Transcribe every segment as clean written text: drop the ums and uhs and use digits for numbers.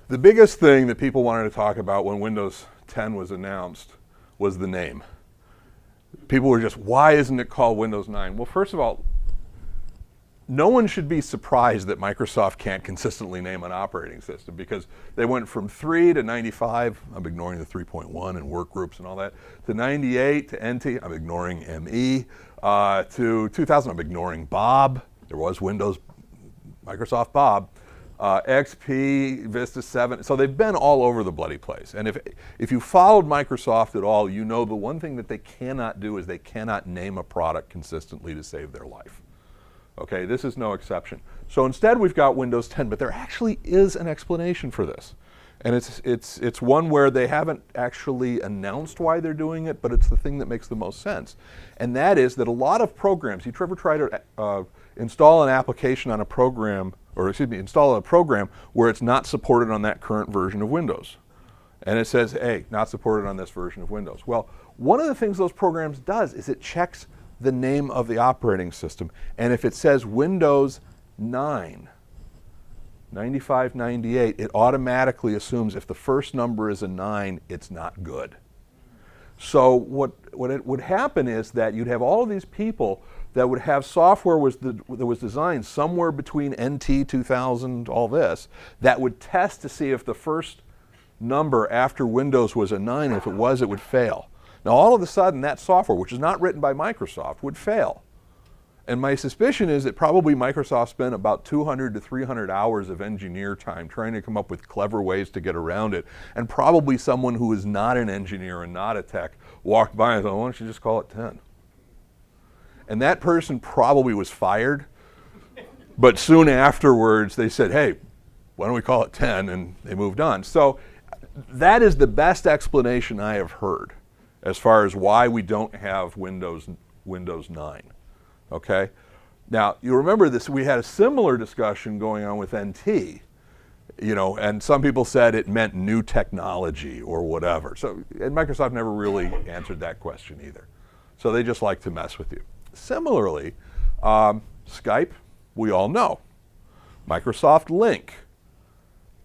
The biggest thing that people wanted to talk about when Windows 10 was announced was the name. People were just, why isn't it called Windows 9? Well, first of all, no one should be surprised that Microsoft can't consistently name an operating system, because they went from 3 to 95, I'm ignoring the 3.1 and workgroups and all that, to 98 to NT, I'm ignoring ME, to 2000, I'm ignoring Bob. There was Windows, Microsoft Bob, XP, Vista 7. So they've been all over the bloody place. And if you followed Microsoft at all, you know the one thing that they cannot do is they cannot name a product consistently to save their life. Okay, this is no exception. So instead we've got Windows 10, but there actually is an explanation for this. And it's one where they haven't actually announced why they're doing it, but it's the thing that makes the most sense. And that is that a lot of programs, you ever try to install an application on a program, or excuse me, install a program where it's not supported on that current version of Windows. And it says, hey, not supported on this version of Windows. Well, one of the things those programs does is it checks the name of the operating system. And if it says Windows 9, 95, 98, it automatically assumes if the first number is a 9, it's not good. So what it would happen is that you'd have all of these people that would have software that was designed somewhere between NT 2000, all this, that would test to see if the first number after Windows was a 9. If it was, it would fail. Now all of a sudden that software, which is not written by Microsoft, would fail. And my suspicion is that probably Microsoft spent about 200 to 300 hours of engineer time trying to come up with clever ways to get around it. And probably someone who is not an engineer and not a tech walked by and thought, why don't you just call it 10? And that person probably was fired. But soon afterwards they said, hey, why don't we call it 10? And they moved on. So that is the best explanation I have heard as far as why we don't have Windows 9. Okay? Now, you remember this, we had a similar discussion going on with NT, and some people said it meant new technology or whatever. So, and Microsoft never really answered that question either. So they just like to mess with you. Similarly, Skype, we all know. Microsoft Link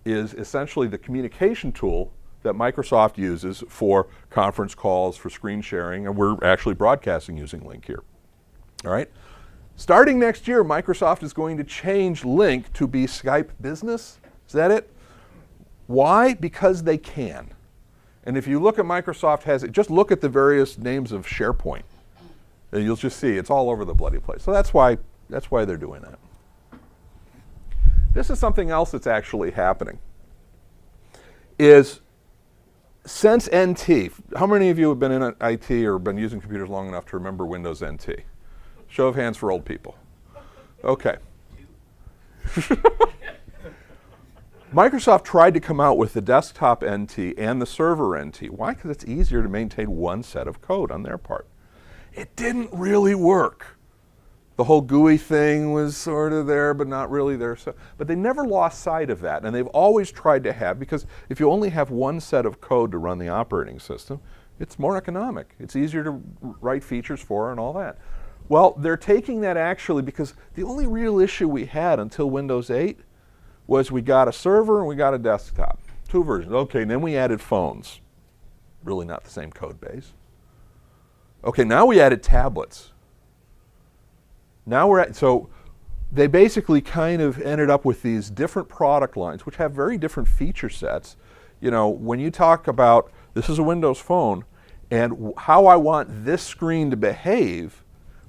is essentially the communication tool that Microsoft uses for conference calls, for screen sharing, and we're actually broadcasting using Link here. All right? Starting next year, Microsoft is going to change Link to be Skype Business. Is that it? Why? Because they can. And if you look at Microsoft has it, just look at the various names of SharePoint. And you'll just see it's all over the bloody place. So that's why they're doing that. This is something else that's actually happening. Is since NT, how many of you have been in IT or been using computers long enough to remember Windows NT? Show of hands for old people. Okay. Microsoft tried to come out with the desktop NT and the server NT. Why? Because it's easier to maintain one set of code on their part. It didn't really work. The whole GUI thing was sort of there, but not really there. But they never lost sight of that, and they've always tried to have, because if you only have one set of code to run the operating system, it's more economic. It's easier to write features for and all that. Well, they're taking that actually, because the only real issue we had until Windows 8 was we got a server and we got a desktop. 2 versions. Okay, and then we added phones. Really not the same code base. Okay, now we added tablets. Now so they basically kind of ended up with these different product lines, which have very different feature sets. When you talk about this is a Windows phone, and how I want this screen to behave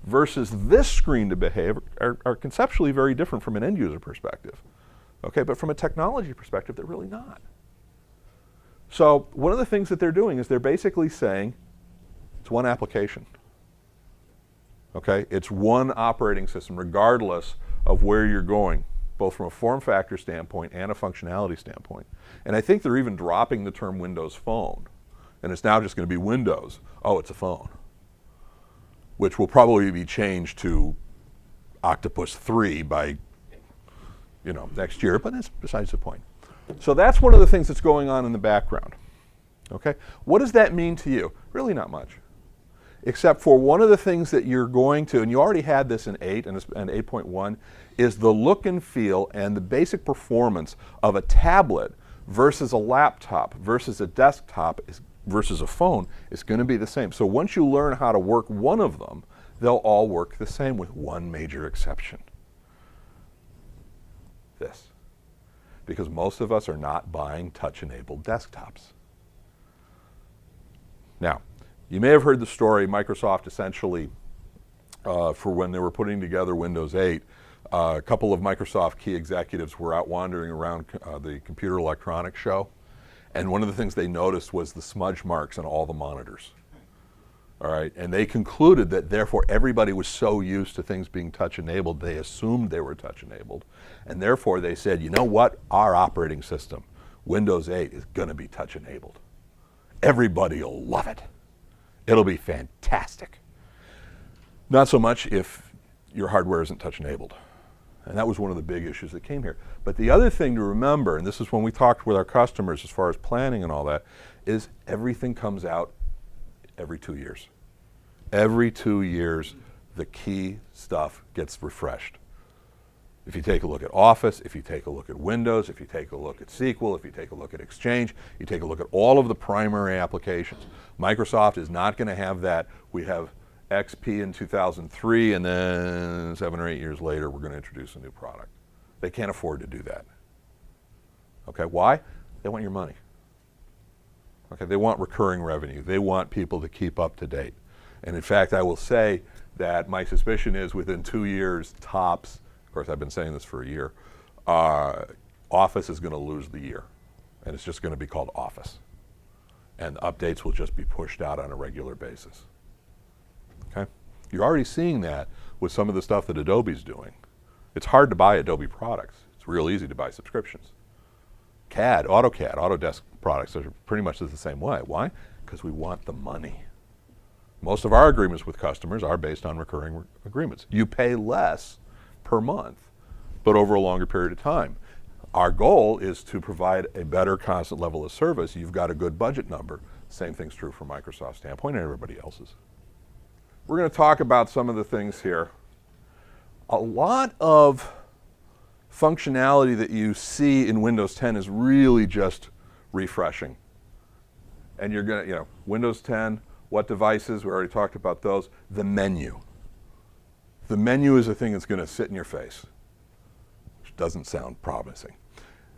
versus this screen to behave are conceptually very different from an end user perspective. Okay, but from a technology perspective, they're really not. So one of the things that they're doing is they're basically saying it's one application. Okay, it's one operating system regardless of where you're going, both from a form factor standpoint and a functionality standpoint. And I think they're even dropping the term Windows Phone. And it's now just going to be Windows. Oh, it's a phone. Which will probably be changed to Octopus 3 by next year, but that's besides the point. So that's one of the things that's going on in the background. Okay, what does that mean to you? Really not much. Except for one of the things that you're going to, and you already had this in 8 and 8.1, is the look and feel and the basic performance of a tablet versus a laptop, versus a desktop, versus a phone is going to be the same. So once you learn how to work one of them, they'll all work the same with one major exception. This. Because most of us are not buying touch-enabled desktops. Now, you may have heard the story, Microsoft essentially, for when they were putting together Windows 8, a couple of Microsoft key executives were out wandering around the Computer Electronics Show, and one of the things they noticed was the smudge marks on all the monitors. All right, and they concluded that therefore everybody was so used to things being touch-enabled, they assumed they were touch-enabled, and therefore they said, you know what, our operating system, Windows 8, is going to be touch-enabled. Everybody will love it. It'll be fantastic. Not so much if your hardware isn't touch-enabled. And that was one of the big issues that came here. But the other thing to remember, and this is when we talked with our customers as far as planning and all that, is everything comes out every 2 years. Every 2 years, the key stuff gets refreshed. If you take a look at Office, if you take a look at Windows, if you take a look at SQL, if you take a look at Exchange, you take a look at all of the primary applications. Microsoft is not going to have that. We have XP in 2003, and then 7 or 8 years later, we're going to introduce a new product. They can't afford to do that. Okay, why? They want your money. Okay, they want recurring revenue. They want people to keep up to date. And in fact, I will say that my suspicion is within 2 years, tops, of course I've been saying this for a year, Office is going to lose the year. And it's just going to be called Office. And updates will just be pushed out on a regular basis. Okay? You're already seeing that with some of the stuff that Adobe's doing. It's hard to buy Adobe products. It's real easy to buy subscriptions. CAD, AutoCAD, Autodesk products are pretty much the same way. Why? Because we want the money. Most of our agreements with customers are based on recurring agreements. You pay less per month, but over a longer period of time. Our goal is to provide a better constant level of service. You've got a good budget number. Same thing's true from Microsoft's standpoint and everybody else's. We're going to talk about some of the things here. A lot of functionality that you see in Windows 10 is really just refreshing. And you're going to, Windows 10, what devices, we already talked about those. The menu. The menu is a thing that's going to sit in your face, which doesn't sound promising.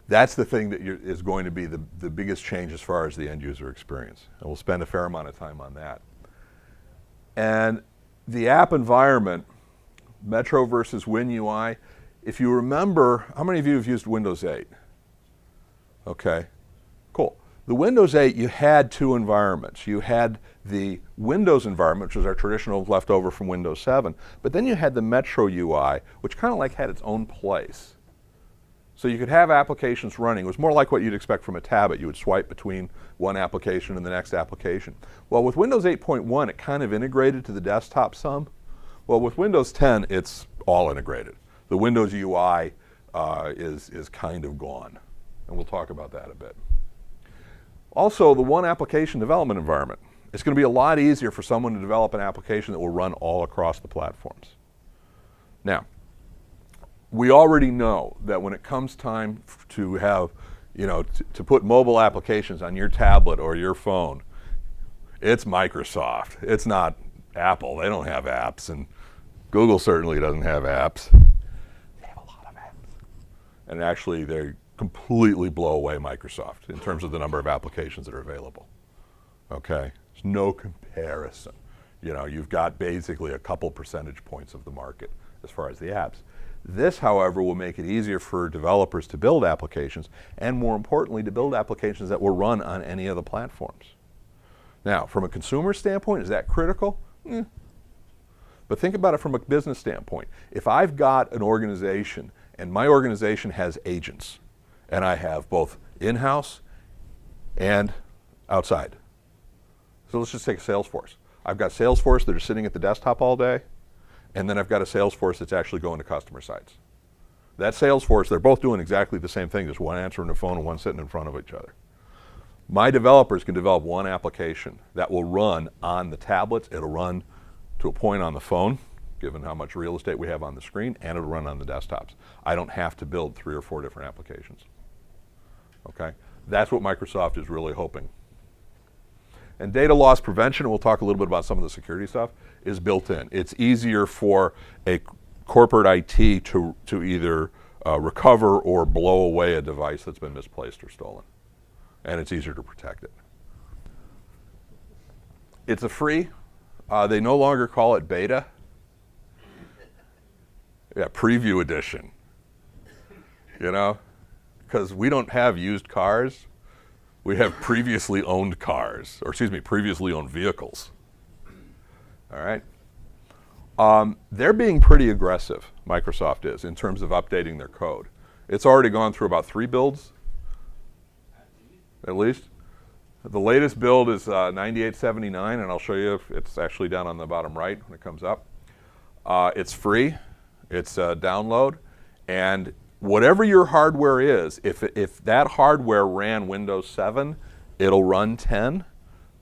That's the thing that is going to be the biggest change as far as the end user experience. And we'll spend a fair amount of time on that. And the app environment, Metro versus WinUI, if you remember, how many of you have used Windows 8? Okay, cool. The Windows 8, you had two environments. You had the Windows environment, which was our traditional leftover from Windows 7, but then you had the Metro UI, which kind of like had its own place. So you could have applications running. It was more like what you'd expect from a tablet. You would swipe between one application and the next application. Well, with Windows 8.1, it kind of integrated to the desktop some. Well, with Windows 10, it's all integrated. The Windows UI is kind of gone, and we'll talk about that a bit. Also, the one application development environment. It's going to be a lot easier for someone to develop an application that will run all across the platforms. Now, we already know that when it comes time to have, to put mobile applications on your tablet or your phone, it's Microsoft. It's not Apple. They don't have apps, and Google certainly doesn't have apps. They have a lot of apps. And actually, they completely blow away Microsoft in terms of the number of applications that are available. Okay? There's no comparison. You've got basically a couple percentage points of the market as far as the apps. This, however, will make it easier for developers to build applications, and more importantly, to build applications that will run on any of the platforms. Now, from a consumer standpoint, is that critical? But think about it from a business standpoint. If I've got an organization, and my organization has agents, and I have both in-house and outside. So let's just take Salesforce. I've got Salesforce that are sitting at the desktop all day, and then I've got a Salesforce that's actually going to customer sites. That Salesforce, they're both doing exactly the same thing, just one answering the phone and one sitting in front of each other. My developers can develop one application that will run on the tablets, it'll run to a point on the phone, given how much real estate we have on the screen, and it'll run on the desktops. I don't have to build 3 or 4 different applications. Okay? That's what Microsoft is really hoping. And data loss prevention, we'll talk a little bit about some of the security stuff, is built in. It's easier for a corporate IT to either recover or blow away a device that's been misplaced or stolen. And it's easier to protect it. It's a free. They no longer call it beta. Yeah, preview edition. You know, because we don't have used cars. We have previously owned cars, or excuse me, previously owned vehicles. All right. They're being pretty aggressive, Microsoft is, in terms of updating their code. It's already gone through about 3 builds, at least. The latest build is 9879, and I'll show you if it's actually down on the bottom right when it comes up. It's free. It's download. And whatever your hardware is, if that hardware ran Windows 7, it'll run 10,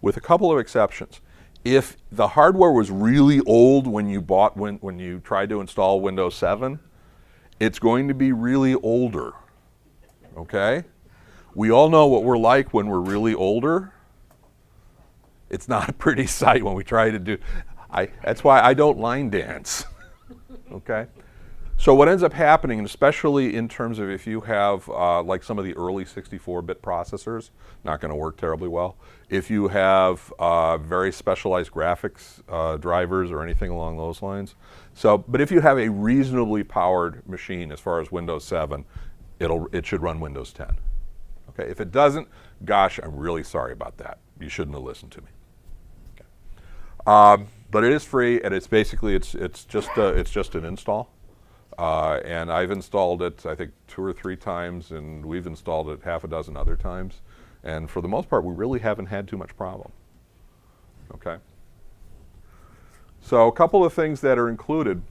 with a couple of exceptions. If the hardware was really old when you when you tried to install Windows 7, it's going to be really older. Okay? We all know what we're like when we're really older. It's not a pretty sight when we try to do. That's why I don't line dance. Okay? So what ends up happening, and especially in terms of if you have like some of the early 64-bit processors, not going to work terribly well. If you have very specialized graphics drivers or anything along those lines. But if you have a reasonably powered machine as far as Windows 7, it should run Windows 10. Okay. If it doesn't, gosh, I'm really sorry about that. You shouldn't have listened to me. Okay. But it is free, and it's basically it's just an install. And I've installed it, I think, 2 or 3 times, and we've installed it half a dozen other times. And for the most part, we really haven't had too much problem. Okay. So a couple of things that are included,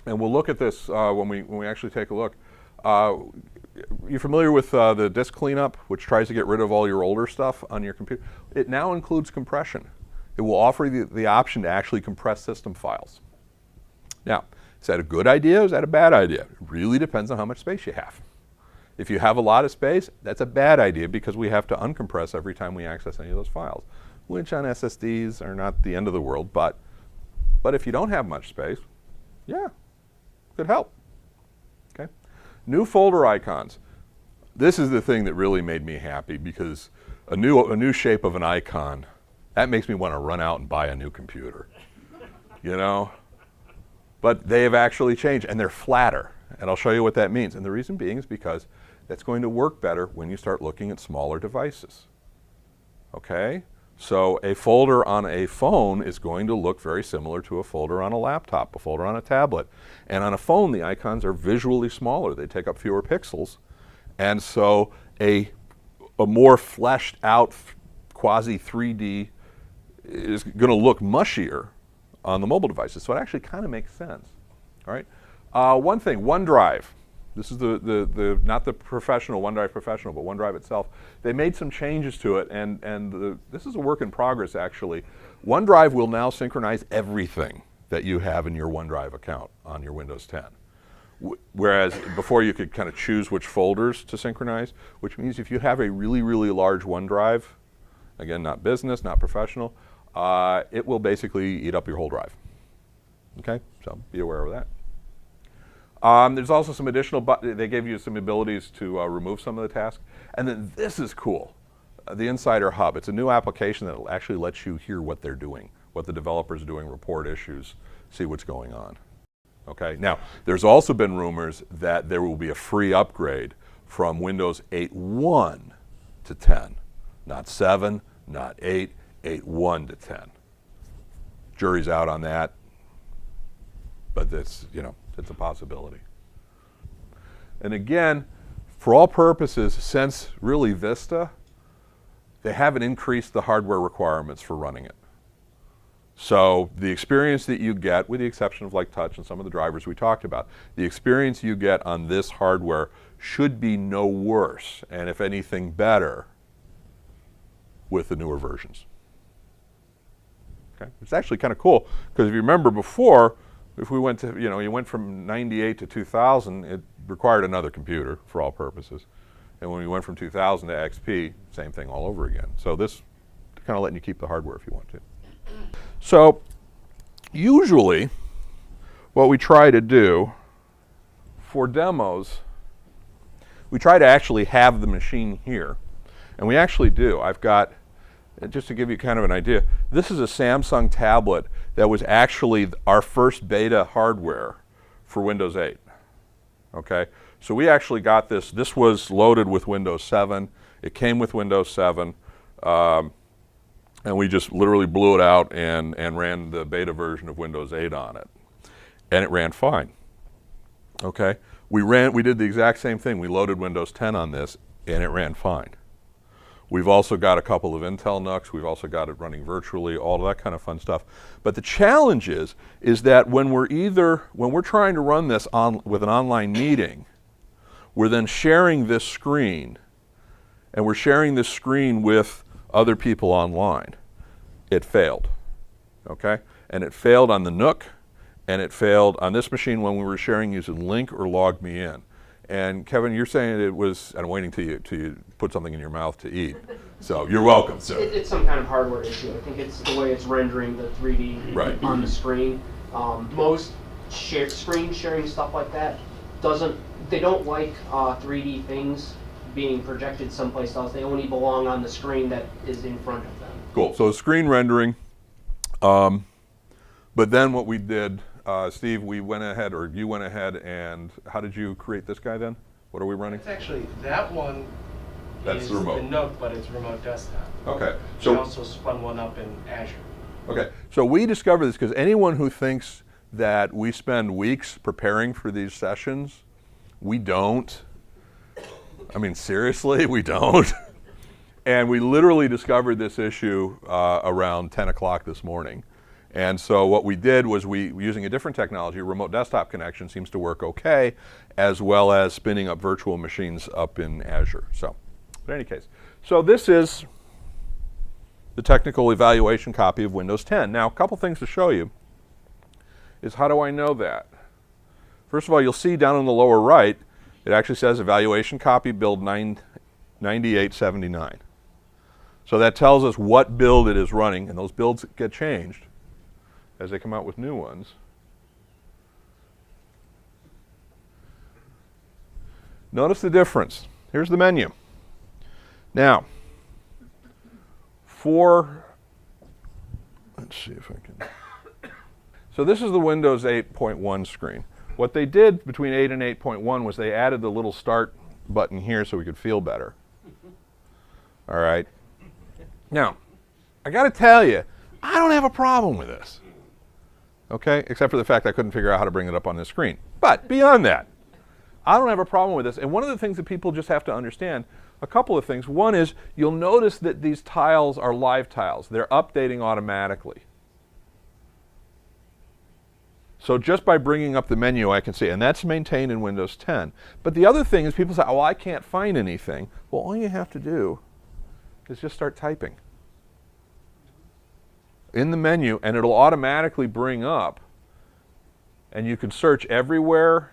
and we'll look at this when we actually take a look. You're familiar with the disk cleanup, which tries to get rid of all your older stuff on your computer? It now includes compression. It will offer you the option to actually compress system files. Now, is that a good idea or is that a bad idea? It really depends on how much space you have. If you have a lot of space, that's a bad idea because we have to uncompress every time we access any of those files, which on SSDs are not the end of the world, but if you don't have much space, yeah, could help. Okay. New folder icons. This is the thing that really made me happy because a new shape of an icon, that makes me want to run out and buy a new computer. You know? But they have actually changed, and they're flatter. And I'll show you what that means. And the reason being is because that's going to work better when you start looking at smaller devices. Okay? So a folder on a phone is going to look very similar to a folder on a laptop, a folder on a tablet. And on a phone, the icons are visually smaller. They take up fewer pixels. And so a more fleshed out quasi 3D is going to look mushier on the mobile devices. So it actually kind of makes sense. All right. One thing, OneDrive. This is the not the professional OneDrive Professional, but OneDrive itself. They made some changes to it, and this is a work in progress actually. OneDrive will now synchronize everything that you have in your OneDrive account on your Windows 10. Whereas before you could kind of choose which folders to synchronize, which means if you have a really, really large OneDrive, again, not business, not professional, it will basically eat up your whole drive. Okay, so be aware of that. There's also some additional, they gave you some abilities to remove some of the tasks. And then this is cool, the Insider Hub. It's a new application that actually lets you hear what they're doing, what the developers are doing, report issues, see what's going on. Okay, now there's also been rumors that there will be a free upgrade from Windows 8.1 to 10. Not 7, not 8, 8.1 to 10. Jury's out on that, but it's, you know, it's a possibility. And again, for all purposes, since really Vista, they haven't increased the hardware requirements for running it. So the experience that you get, with the exception of like touch and some of the drivers we talked about, the experience you get on this hardware should be no worse, and if anything better, with the newer versions. Okay? It's actually kind of cool, because if you remember before, if we went to, you know, you went from 98 to 2000, it required another computer for all purposes. And when we went from 2000 to XP, same thing all over again. So this kind of letting you keep the hardware if you want to. So usually what we try to do for demos, we try to actually have the machine here. And we actually do. I've got, just to give you kind of an idea, this is a Samsung tablet that was actually our first beta hardware for Windows 8. Okay, so we actually got this. This was loaded with Windows 7. It came with Windows 7. And we just literally blew it out and ran the beta version of Windows 8 on it. And it ran fine. Okay, we did the exact same thing. We loaded Windows 10 on this and it ran fine. We've also got a couple of Intel NUCs. We've also got it running virtually, all of that kind of fun stuff. But the challenge is that when we're trying to run this with an online meeting, we're then sharing this screen, and we're sharing this screen with other people online. It failed, okay? And it failed on the NUC, and it failed on this machine when we were sharing using Link or Log Me In. And Kevin, you're saying it was, and I'm waiting till you put something in your mouth to eat. So you're welcome, sir. It's some kind of hardware issue. I think it's the way it's rendering the 3D on the screen. Most screen sharing stuff like that they don't like 3D things being projected someplace else. They only belong on the screen that is in front of them. Cool. So screen rendering. But then what we did, Steve, we went ahead, or you went ahead, and how did you create this guy then? What are we running? It's actually, that one is the NUC, but it's remote desktop. Okay. So we also spun one up in Azure. Okay. So we discovered this because anyone who thinks that we spend weeks preparing for these sessions, we don't. I mean, seriously, we don't. And we literally discovered this issue around 10 o'clock this morning. And so what we did was using a different technology, remote desktop connection seems to work okay, as well as spinning up virtual machines up in Azure. So, in any case, so this is the technical evaluation copy of Windows 10. Now, a couple things to show you is how do I know that? First of all, you'll see down in the lower right, it actually says evaluation copy build 9879. So that tells us what build it is running, and those builds get changed as they come out with new ones. Notice the difference. Here's the menu. Now, let's see if I can. So this is the Windows 8.1 screen. What they did between 8 and 8.1 was they added the little start button here so we could feel better. All right. Now, I got to tell you, I don't have a problem with this. Okay, except for the fact I couldn't figure out how to bring it up on this screen. But beyond that, I don't have a problem with this. And one of the things that people just have to understand, a couple of things. One is you'll notice that these tiles are live tiles. They're updating automatically. So just by bringing up the menu, I can see, and that's maintained in Windows 10. But the other thing is people say, oh, I can't find anything. Well, all you have to do is just start typing in the menu, and it'll automatically bring up, and you can search everywhere,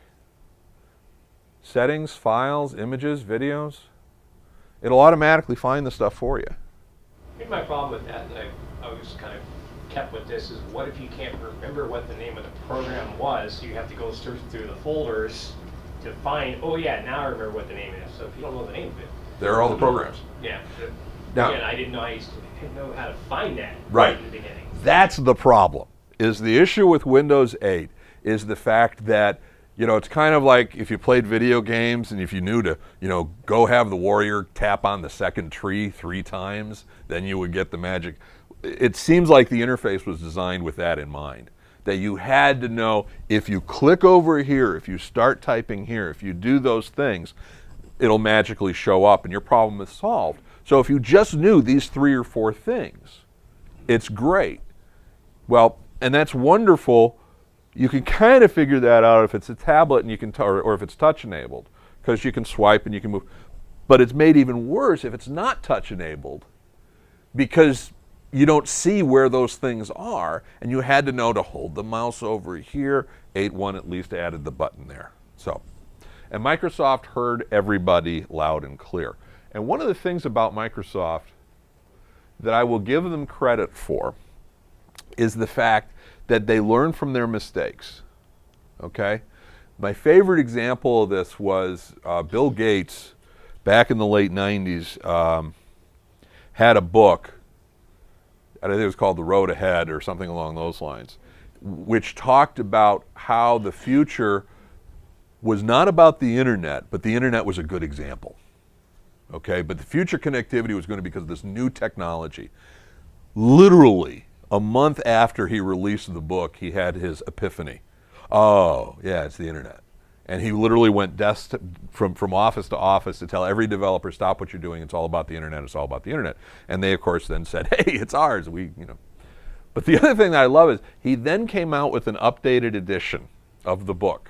settings, files, images, videos. It'll automatically find the stuff for you. I think my problem with that, and I was kind of kept with this, is what if you can't remember what the name of the program was, so you have to go search through the folders to find, oh yeah, now I remember what the name is. So if you don't know the name of it. There are all the programs. Yeah. Now, again, I didn't know how to find that right in the beginning. That's the problem. Is the issue with Windows 8 is the fact that, you know, it's kind of like if you played video games and if you knew to, you know, go have the warrior tap on the second tree 3 times, then you would get the magic. It seems like the interface was designed with that in mind. That you had to know if you click over here, if you start typing here, if you do those things, it'll magically show up and your problem is solved. So if you just knew these 3 or 4 things, it's great. Well, and that's wonderful. You can kind of figure that out if it's a tablet and you can, or if it's touch enabled, because you can swipe and you can move. But it's made even worse if it's not touch enabled, because you don't see where those things are, and you had to know to hold the mouse over here. 8.1 at least added the button there. So, And Microsoft heard everybody loud and clear. And one of the things about Microsoft that I will give them credit for is the fact that they learn from their mistakes. Okay? My favorite example of this was Bill Gates, back in the late 90s, had a book, I think it was called The Road Ahead or something along those lines, which talked about how the future was not about the internet, but the internet was a good example. Okay, but the future connectivity was going to be because of this new technology. Literally, a month after he released the book, he had his epiphany. Oh, yeah, it's the internet. And he literally went from office to office to tell every developer, stop what you're doing, it's all about the internet, it's all about the internet. And they, of course, then said, hey, it's ours. But the other thing that I love is he then came out with an updated edition of the book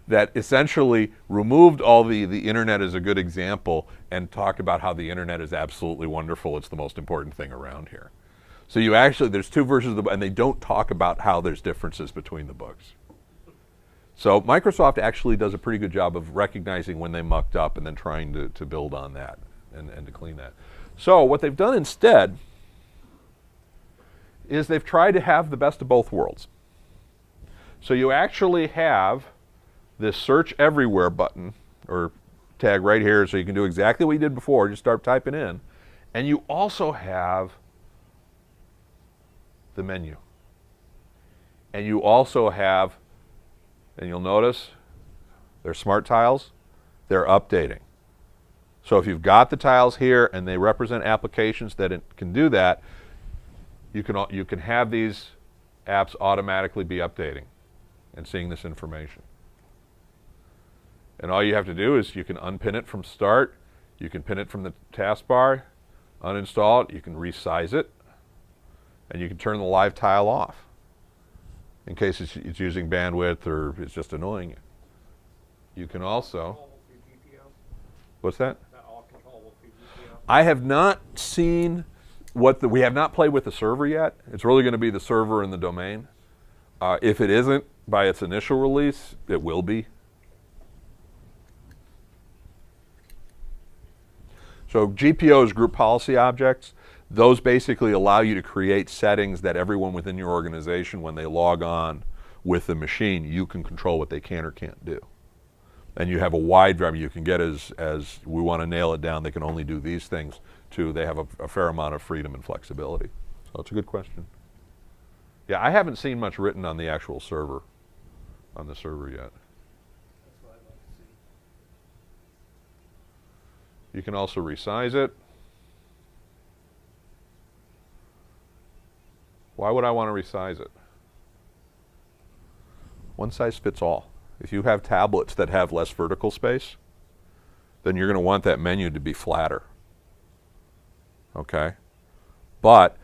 that essentially removed all the internet as a good example and talked about how the internet is absolutely wonderful. It's the most important thing around here. So there's two versions of the book, and they don't talk about how there's differences between the books. So Microsoft actually does a pretty good job of recognizing when they mucked up and then trying to build on that and to clean that. So what they've done instead is they've tried to have the best of both worlds. So you actually have this search everywhere button or tag right here, so you can do exactly what you did before, just start typing in. And you also have the menu. And you also have, and you'll notice, they're smart tiles, they're updating. So if you've got the tiles here and they represent applications that can do that, you can have these apps automatically be updating and seeing this information. And all you have to do is you can unpin it from start, you can pin it from the taskbar, uninstall it, you can resize it, and you can turn the live tile off in case it's using bandwidth or it's just annoying you. You can also, what's that? I have not seen we have not played with the server yet. It's really going to be the server and the domain. If it isn't by its initial release, it will be. So GPOs, group policy objects, those basically allow you to create settings that everyone within your organization, when they log on with the machine, you can control what they can or can't do. And you have a wide variety. You can get as we want to nail it down, they can only do these things, to they have a fair amount of freedom and flexibility. So it's a good question. Yeah, I haven't seen much written on the actual server, on the server yet. You can also resize it. Why would I want to resize it? One size fits all. If you have tablets that have less vertical space, then you're going to want that menu to be flatter. Okay? But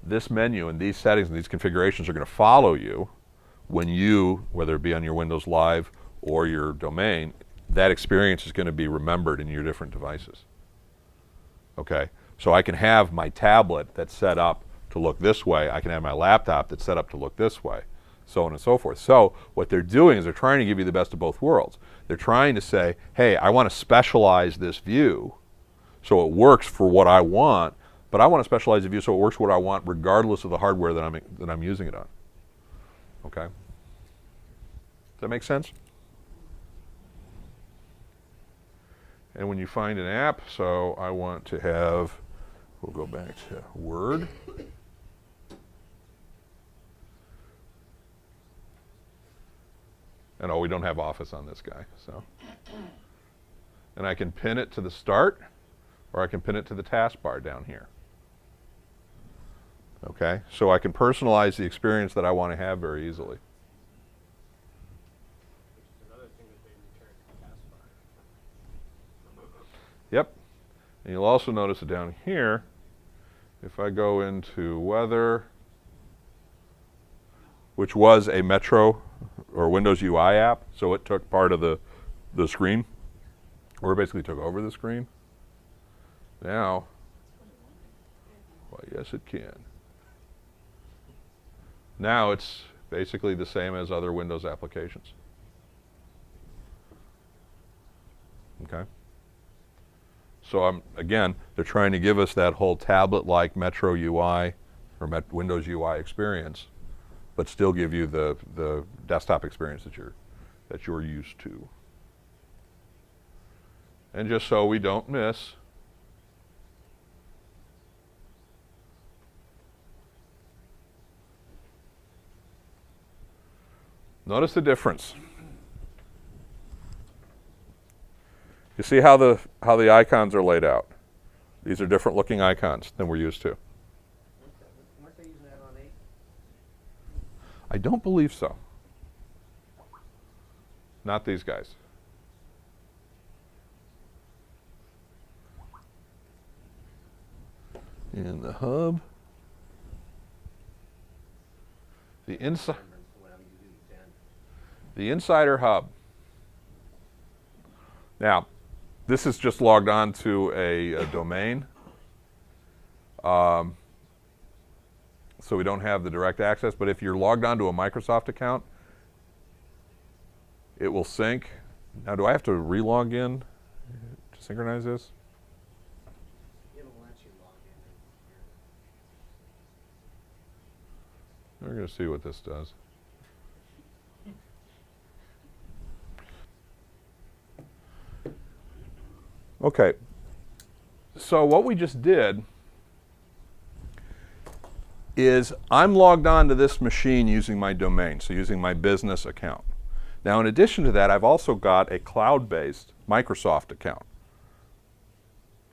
this menu and these settings and these configurations are going to follow you when you, whether it be on your Windows Live or your domain, that experience is going to be remembered in your different devices. Okay? So I can have my tablet that's set up to look this way. I can have my laptop that's set up to look this way, so on and so forth. So what they're doing is they're trying to give you the best of both worlds. They're trying to say, hey, I want to specialize this view so it works for what I want, but I want to specialize the view so it works for what I want regardless of the hardware that I'm using it on. Okay? Does that make sense? And when you find an app, so I want to have, we'll go back to Word. And we don't have Office on this guy, so. And I can pin it to the start, or I can pin it to the taskbar down here. Okay, so I can personalize the experience that I want to have very easily. Yep, and you'll also notice that down here, if I go into weather, which was a Metro or Windows UI app, so it took part of the screen, or basically took over the screen. Now, well, yes it can. Now it's basically the same as other Windows applications. Okay. So again, they're trying to give us that whole tablet-like Metro UI or Windows UI experience, but still give you the desktop experience that you're used to. And just so we don't miss, notice the difference. You see how the icons are laid out? These are different looking icons than we're used to. Weren't they using that on 8? I don't believe so. Not these guys. In the hub, the insider hub. Now, this is just logged on to a domain. So we don't have the direct access, but if you're logged on to a Microsoft account, it will sync. Now, do I have to re-log in to synchronize this? It'll let you log in. We're going to see what this does. Okay, so what we just did is I'm logged on to this machine using my domain, so using my business account. Now, in addition to that, I've also got a cloud-based Microsoft account.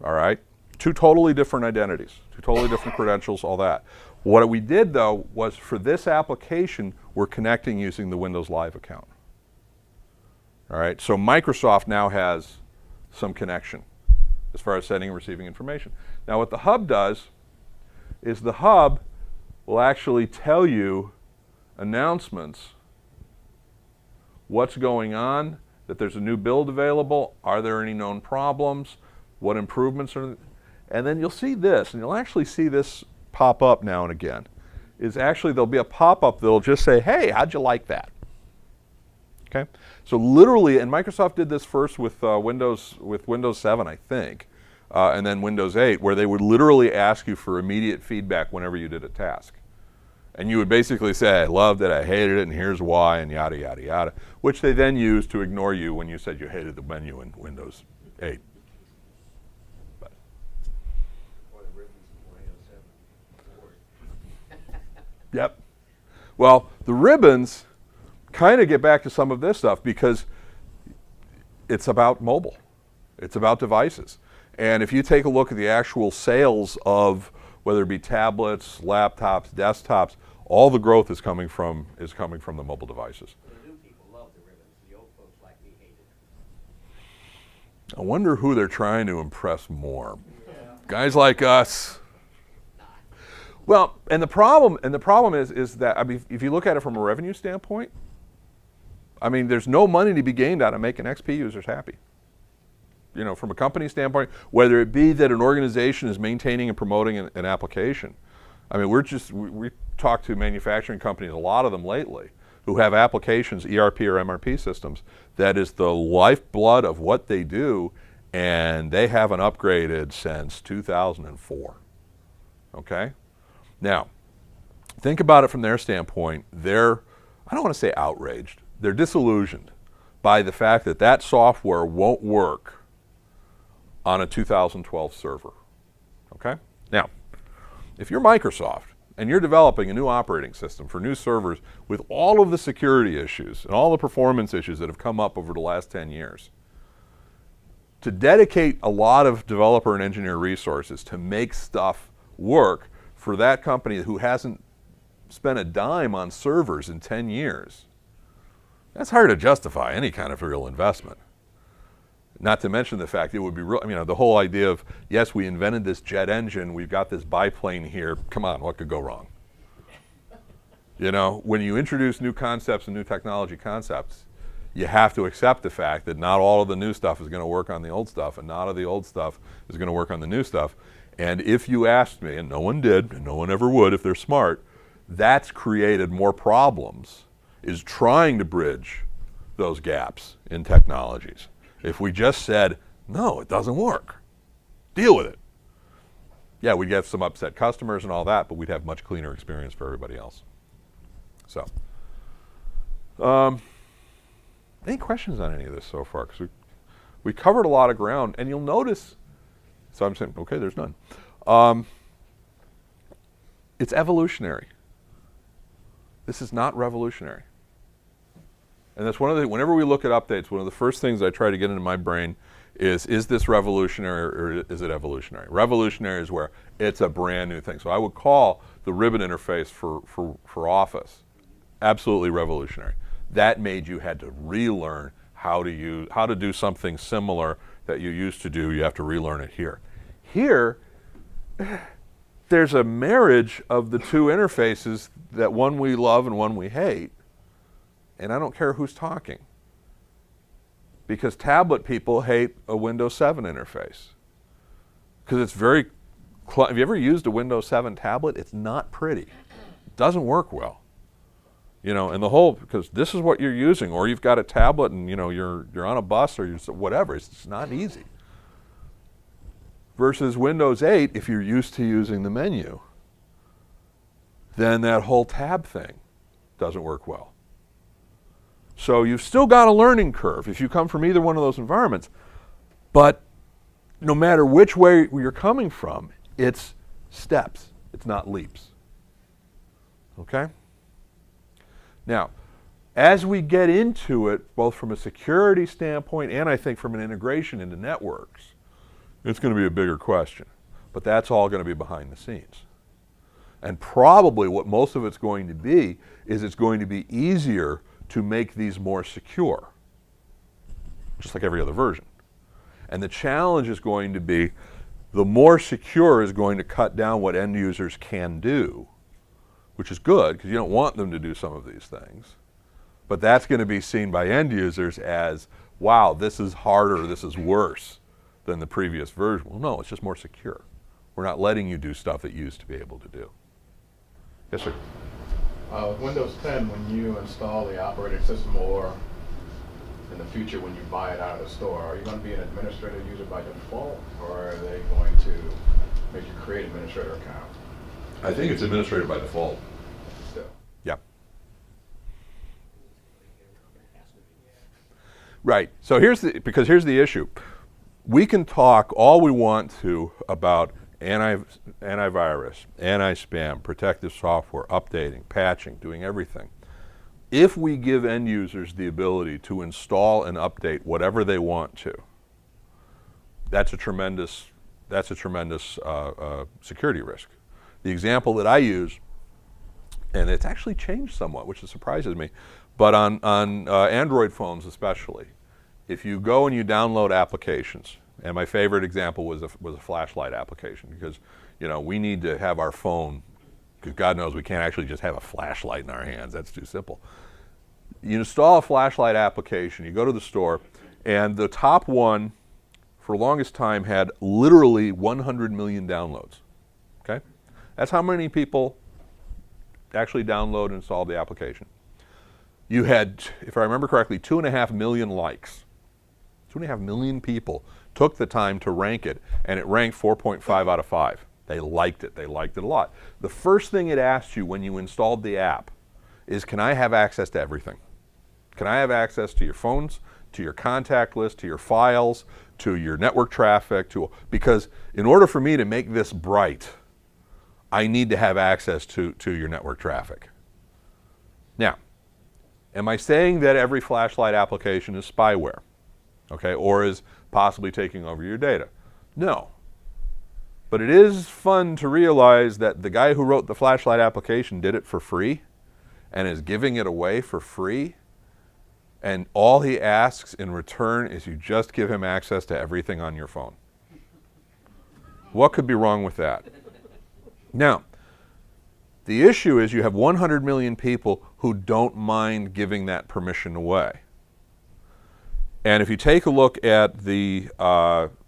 All right? Two totally different identities, two totally different credentials, all that. What we did, though, was for this application, we're connecting using the Windows Live account. All right? So Microsoft now has some connection as far as sending and receiving information. Now, what the hub does is the hub will actually tell you announcements, what's going on, that there's a new build available, are there any known problems, what improvements are, and then you'll see this, and you'll actually see this pop up now and again, is actually there'll be a pop-up that'll just say, hey, how'd you like that? Okay, so literally, and Microsoft did this first with Windows 7, I think, and then Windows 8, where they would literally ask you for immediate feedback whenever you did a task. And you would basically say, I loved it, I hated it, and here's why, and yada, yada, yada, which they then used to ignore you when you said you hated the menu in Windows 8. But. Or the ribbons in Windows 7. Yep. Well, the ribbons kind of get back to some of this stuff because it's about mobile. It's about devices. And if you take a look at the actual sales of whether it be tablets, laptops, desktops, all the growth is coming from the mobile devices. The new people love the ribbons. The old folks like me hate it. I wonder who they're trying to impress more. Yeah. Guys like us. Well, and the problem is that, I mean, if you look at it from a revenue standpoint, I mean, there's no money to be gained out of making XP users happy. You know, from a company standpoint, whether it be that an organization is maintaining and promoting an application. I mean, we talked to manufacturing companies, a lot of them lately, who have applications, ERP or MRP systems, that is the lifeblood of what they do, and they haven't upgraded since 2004. Okay? Now, think about it from their standpoint. They're, I don't want to say outraged, they're disillusioned by the fact that that software won't work on a 2012 server. Okay? Now, if you're Microsoft and you're developing a new operating system for new servers with all of the security issues and all the performance issues that have come up over the last 10 years, to dedicate a lot of developer and engineer resources to make stuff work for that company who hasn't spent a dime on servers in 10 years, that's hard to justify any kind of real investment. Not to mention the fact it would be real, you know, the whole idea of, yes, we invented this jet engine, we've got this biplane here, come on, what could go wrong? You know, when you introduce new concepts and new technology concepts, you have to accept the fact that not all of the new stuff is going to work on the old stuff, and not all of the old stuff is going to work on the new stuff. And if you asked me, and no one did, and no one ever would if they're smart, that's created more problems, is trying to bridge those gaps in technologies. If we just said, no, it doesn't work, deal with it. Yeah, we'd get some upset customers and all that, but we'd have much cleaner experience for everybody else. So, any questions on any of this so far? Because we covered a lot of ground, and you'll notice, so I'm saying, okay, there's none. It's evolutionary. This is not revolutionary. And that's one of the, whenever we look at updates, one of the first things I try to get into my brain is this revolutionary or is it evolutionary? Revolutionary is where it's a brand new thing. So I would call the ribbon interface for Office absolutely revolutionary. That made you had to relearn how to do something similar that you used to do. You have to relearn it here. Here, there's a marriage of the two interfaces, that one we love and one we hate. And I don't care who's talking. Because tablet people hate a Windows 7 interface. Because it's very, have you ever used a Windows 7 tablet? It's not pretty. It doesn't work well. You know, and the whole, because this is what you're using, or you've got a tablet and, you know, you're on a bus or you're whatever, it's not easy. Versus Windows 8, if you're used to using the menu, then that whole tab thing doesn't work well. So you've still got a learning curve if you come from either one of those environments. But no matter which way you're coming from, it's steps. It's not leaps. Okay? Now, as we get into it, both from a security standpoint and I think from an integration into networks, it's going to be a bigger question. But that's all going to be behind the scenes. And probably what most of it's going to be is it's going to be easier to make these more secure, just like every other version. And the challenge is going to be the more secure is going to cut down what end users can do, which is good because you don't want them to do some of these things. But that's going to be seen by end users as, wow, this is harder, this is worse than the previous version. Well, no, it's just more secure. We're not letting you do stuff that you used to be able to do. Yes, sir? With Windows 10, when you install the operating system, or in the future when you buy it out of the store, are you going to be an administrator user by default, or are they going to make you create an administrator account? I think it's administrator by default. Still. Yeah. Right. So here's the issue. We can talk all we want to about antivirus, anti-spam, protective software, updating, patching, doing everything. If we give end users the ability to install and update whatever they want to, that's a tremendous security risk. The example that I use, and it's actually changed somewhat, which surprises me, but on Android phones especially, if you go and you download applications, and my favorite example was a flashlight application, because we need to have our phone, because God knows we can't actually just have a flashlight in our hands. That's too simple. You install a flashlight application, you go to the store, and the top one, for the longest time, had literally 100 million downloads. Okay? That's how many people actually download and install the application. You had, if I remember correctly, 2.5 million likes. 2.5 million people took the time to rank it, and it ranked 4.5 out of 5. They liked it. They liked it a lot. The first thing it asked you when you installed the app is, can I have access to everything? Can I have access to your phones, to your contact list, to your files, to your network traffic? Because in order for me to make this bright, I need to have access to your network traffic. Now, am I saying that every flashlight application is spyware? Okay, or is possibly taking over your data? No. But it is fun to realize that the guy who wrote the flashlight application did it for free and is giving it away for free, and all he asks in return is you just give him access to everything on your phone. What could be wrong with that? Now, the issue is you have 100 million people who don't mind giving that permission away. And if you take a look at the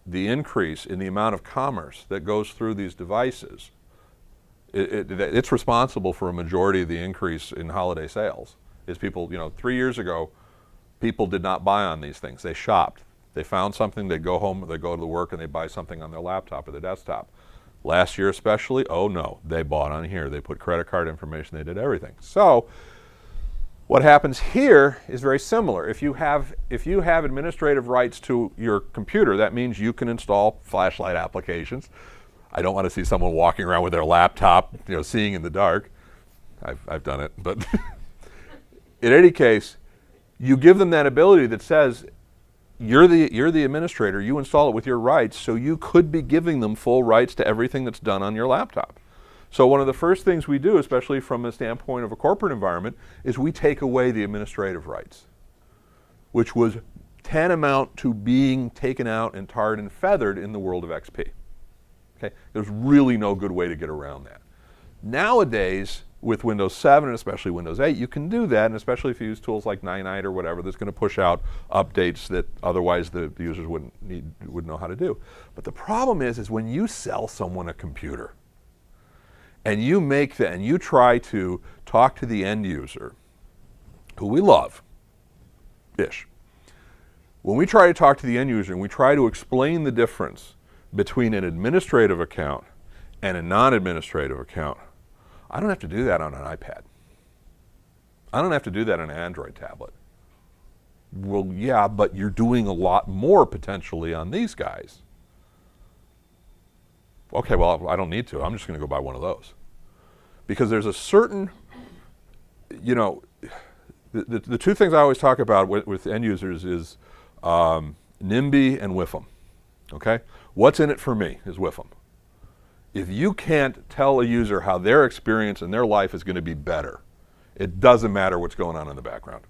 increase in the amount of commerce that goes through these devices, it's responsible for a majority of the increase in holiday sales. Is people, 3 years ago, people did not buy on these things. They shopped. They found something, they go home, they go to work, and they buy something on their laptop or their desktop. Last year especially, oh no, they bought on here. They put credit card information, they did everything. So what happens here is very similar. If you have administrative rights to your computer, that means you can install flashlight applications. I don't want to see someone walking around with their laptop, seeing in the dark. I've done it, but in any case, you give them that ability that says, you're the administrator, you install it with your rights, so you could be giving them full rights to everything that's done on your laptop. So one of the first things we do, especially from the standpoint of a corporate environment, is we take away the administrative rights, which was tantamount to being taken out and tarred and feathered in the world of XP. Okay? There's really no good way to get around that. Nowadays, with Windows 7 and especially Windows 8, you can do that, and especially if you use tools like 9.9 or whatever, that's going to push out updates that otherwise the users wouldn't know how to do. But the problem is when you sell someone a computer, and you make that, and you try to talk to the end user, who we love-ish. When we try to talk to the end user and we try to explain the difference between an administrative account and a non-administrative account, I don't have to do that on an iPad. I don't have to do that on an Android tablet. Well, yeah, but you're doing a lot more potentially on these guys. Okay, well, I don't need to. I'm just going to go buy one of those. Because there's a certain, the two things I always talk about with end users is NIMBY and WIFM. Okay? What's in it for me is WIFM. If you can't tell a user how their experience and their life is going to be better, it doesn't matter what's going on in the background.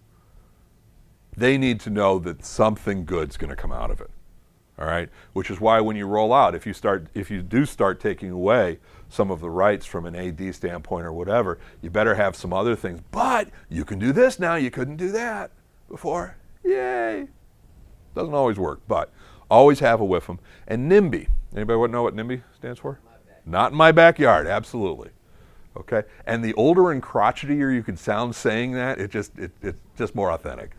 They need to know that something good's going to come out of it. All right? Which is why when you roll out, if you do start taking away some of the rights from an AD standpoint or whatever, you better have some other things. But you can do this now, you couldn't do that before. Yay! Doesn't always work, but always have a WIFM. And NIMBY. Anybody know what NIMBY stands for? Not in my backyard, absolutely. Okay? And the older and crotchetier you can sound saying that, it's just more authentic.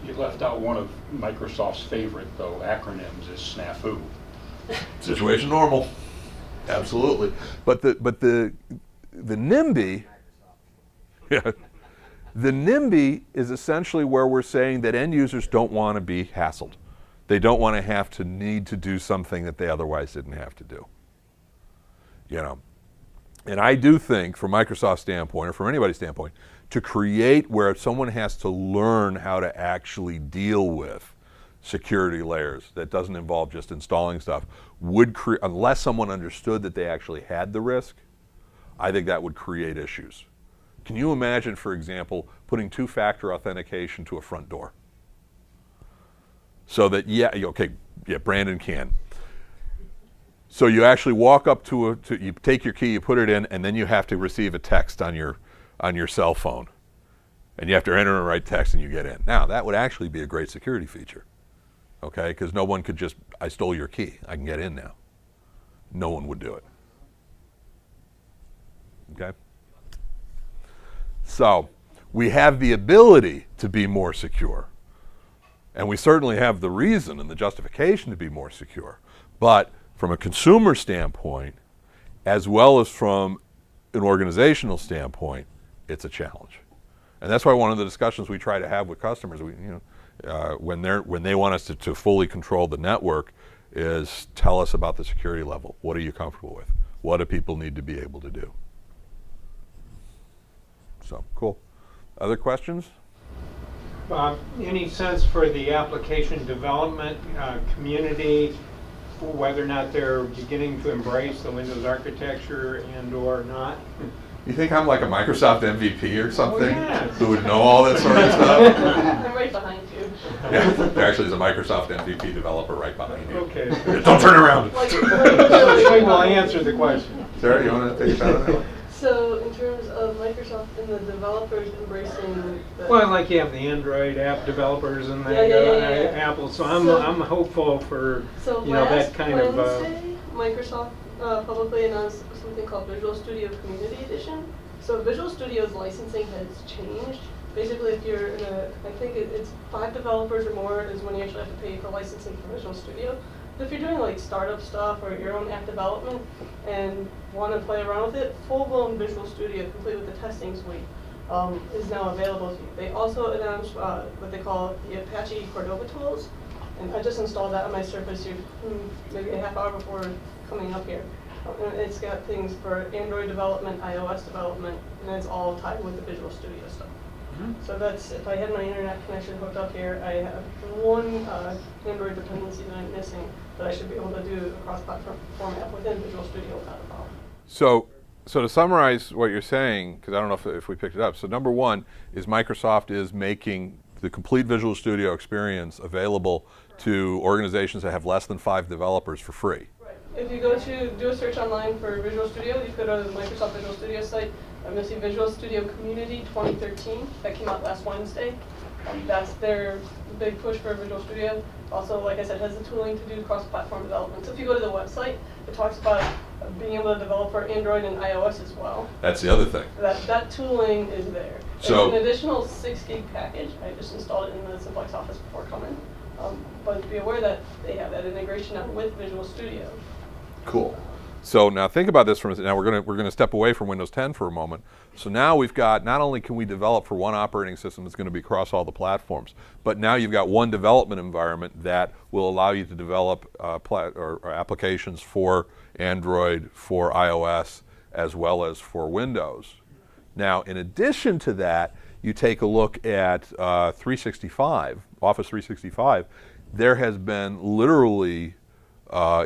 You left out one of Microsoft's favorite, though, acronyms is SNAFU. Situation normal. Absolutely. But the NIMBY, yeah, the NIMBY is essentially where we're saying that end users don't want to be hassled. They don't want to need to do something that they otherwise didn't have to do. And I do think, from Microsoft's standpoint, or from anybody's standpoint, to create where someone has to learn how to actually deal with security layers that doesn't involve just installing stuff, unless someone understood that they actually had the risk, I think that would create issues. Can you imagine, for example, putting two-factor authentication to a front door? So that, Brandon can. So you actually walk up you take your key, you put it in, and then you have to receive a text on your cell phone. And you have to enter the right text and you get in. Now, that would actually be a great security feature. Okay? Because no one could just, I stole your key, I can get in now. No one would do it. Okay? So, we have the ability to be more secure. And we certainly have the reason and the justification to be more secure. But from a consumer standpoint, as well as from an organizational standpoint, it's a challenge. And that's why one of the discussions we try to have with customers, when they want us to fully control the network, is tell us about the security level. What are you comfortable with? What do people need to be able to do? So, cool. Other questions? Any sense for the application development community, whether or not they're beginning to embrace the Windows architecture and or not? You think I'm like a Microsoft MVP or something? Oh, yeah. Who would know all that sort of stuff? I'm right behind you. Yeah, there actually is a Microsoft MVP developer right behind you. Okay. Don't turn around. She will answer the question. Sarah, you want to take a shot at that? So in terms of Microsoft and the developers embracing the... Well, like you have the Android app developers and Apple, so I'm hopeful for So that kind of... Wednesday, Microsoft publicly announced something called Visual Studio Community Edition. So Visual Studio's licensing has changed, basically if you're in a, I think it's 5 developers or more is when you actually have to pay for licensing for Visual Studio. But if you're doing like startup stuff or your own app development and want to play around with it, full-blown Visual Studio, complete with the testing suite, is now available to you. They also announced what they call the Apache Cordova tools, and I just installed that on my Surface here, maybe a half hour before coming up here. And it's got things for Android development, iOS development, and it's all tied with the Visual Studio stuff. So that's, if I had my internet connection hooked up here, I have one Android dependency that I'm missing that I should be able to do a cross-platform format within Visual Studio without a problem. So to summarize what you're saying, because I don't know if we picked it up. So number one is Microsoft is making the complete Visual Studio experience available to organizations that have less than 5 developers for free. Right. If you go to do a search online for Visual Studio, you go to the Microsoft Visual Studio site, you'll see Visual Studio Community 2013. That came out last Wednesday. That's their big push for Visual Studio. Also, like I said, has the tooling to do cross-platform development. So if you go to the website, it talks about being able to develop for Android and iOS as well. That's the other thing. That tooling is there. So it's an additional 6 gig package. I just installed it in the Simplex office before coming. But be aware that they have that integration now with Visual Studio. cool. So now think about this now we're gonna step away from Windows 10 for a moment. So now we've got, not only can we develop for one operating system that's going to be across all the platforms, but now you've got one development environment that will allow you to develop or applications for Android, for iOS, as well as for Windows. Now, in addition to that, you take a look at 365, Office 365. There has been literally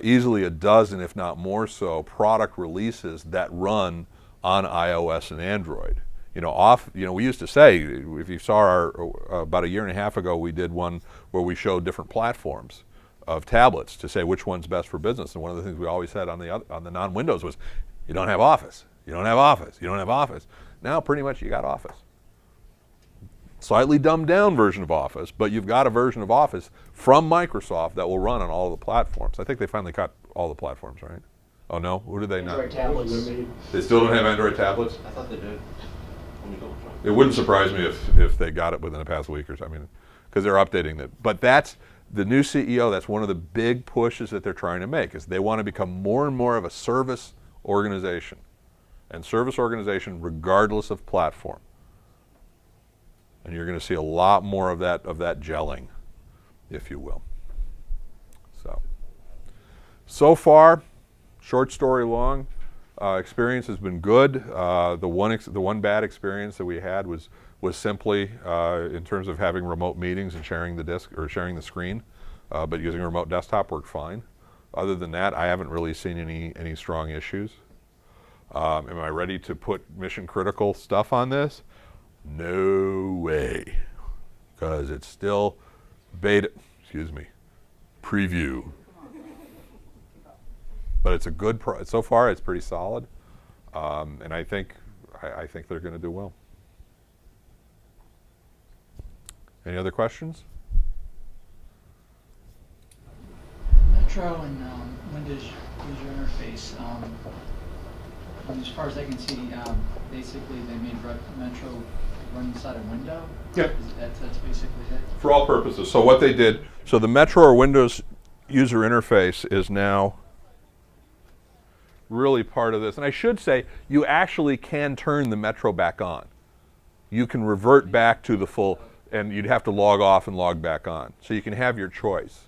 easily a dozen, if not more so, product releases that run on iOS and Android. We used to say, if you saw our, about a year and a half ago, we did one where we showed different platforms of tablets to say which one's best for business. And one of the things we always said on the non-Windows was, you don't have Office, you don't have Office, you don't have Office. Now pretty much you got Office. Slightly dumbed down version of Office, but you've got a version of Office from Microsoft that will run on all of the platforms. I think they finally got all the platforms, right? Oh no, who did they not? Android tablets. They still don't have Android tablets? I thought they did. It wouldn't surprise me if they got it within the past week or something, because they're updating it. But that's the new CEO, that's one of the big pushes that they're trying to make, is they want to become more and more of a service organization. And service organization regardless of platform. And you're going to see a lot more of that gelling, if you will. So far, short story long, experience has been good. The one bad experience that we had was simply in terms of having remote meetings and sharing the disk or sharing the screen, but using a remote desktop worked fine. Other than that, I haven't really seen any strong issues. Am I ready to put mission critical stuff on this? No way, because it's still beta, preview. But it's a good, so far it's pretty solid, and I think they're going to do well. Any other questions? Metro and Windows user interface. As far as I can see, basically they made Metro run inside a window. Yeah. That's basically it. For all purposes. So what they did, so the Metro or Windows user interface is now really part of this. And I should say, you actually can turn the Metro back on. You can revert back to the full, and you'd have to log off and log back on. So you can have your choice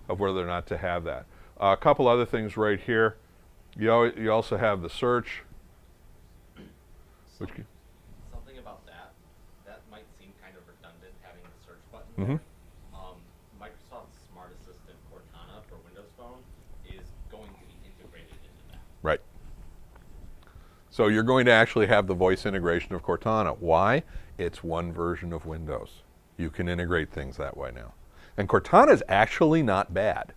of whether or not to have that. A couple other things right here. You also have the search. Something about that might seem kind of redundant, having the search button. Mm-hmm. Microsoft's Smart Assistant Cortana for Windows Phone is going to be integrated into that. Right. So you're going to actually have the voice integration of Cortana. Why? It's one version of Windows. You can integrate things that way now. And Cortana is actually not bad.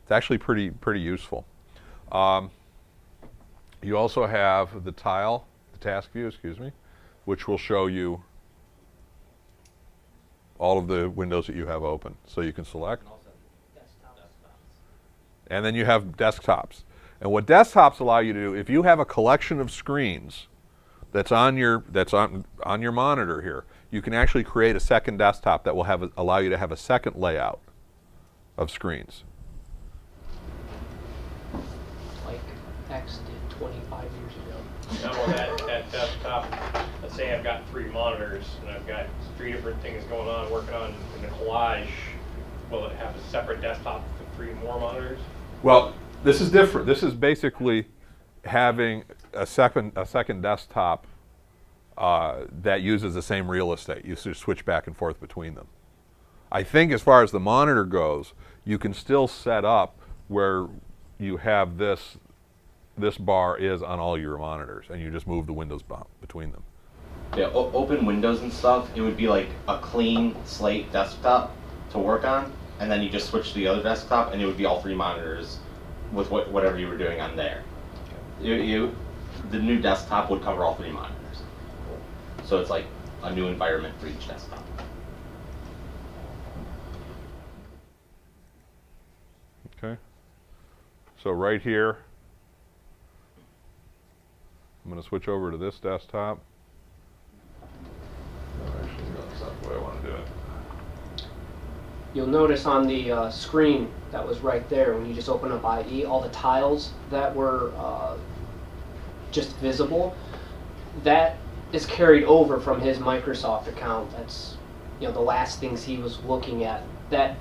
It's actually pretty useful. You also have the task view, which will show you all of the windows that you have open. So you can select. And also desktops. And then you have desktops. And what desktops allow you to do, if you have a collection of screens that's on your monitor here, you can actually create a second desktop that will allow you to have a second layout of screens. Like X did 25 years ago. Now on that desktop, let's say I've got 3 monitors and I've got 3 different things going on, working on in the collage. Will it have a separate desktop with 3 more monitors? Well, this is different. This is basically having a second desktop that uses the same real estate. You just switch back and forth between them. I think as far as the monitor goes, you can still set up where you have this bar is on all your monitors, and you just move the windows between them. Yeah, open windows and stuff, it would be like a clean slate desktop to work on, and then you just switch to the other desktop, and it would be all 3 monitors with whatever you were doing on there. The new desktop would cover all 3 monitors. So it's like a new environment for each desktop. Okay. So right here, I'm going to switch over to this desktop. No, actually, no, that's not the way I want to do it. You'll notice on the screen that was right there, when you just open up IE, all the tiles that were just visible, that is carried over from his Microsoft account. That's, you know, the last things he was looking at. That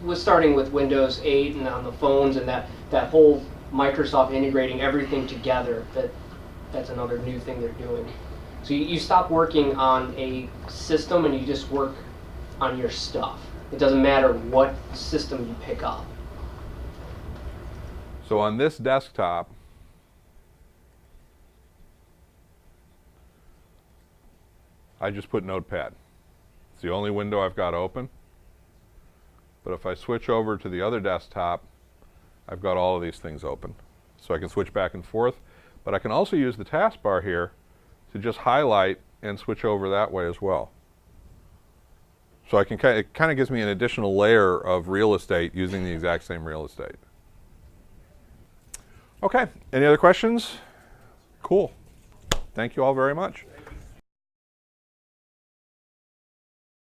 was starting with Windows 8 and on the phones, and that whole Microsoft integrating everything together. That's another new thing they're doing. So you stop working on a system and you just work on your stuff. It doesn't matter what system you pick up. So on this desktop, I just put Notepad. It's the only window I've got open. But if I switch over to the other desktop, I've got all of these things open. So I can switch back and forth. But I can also use the taskbar here to just highlight and switch over that way as well. So it kind of gives me an additional layer of real estate using the exact same real estate. Okay, any other questions? Cool. Thank you all very much.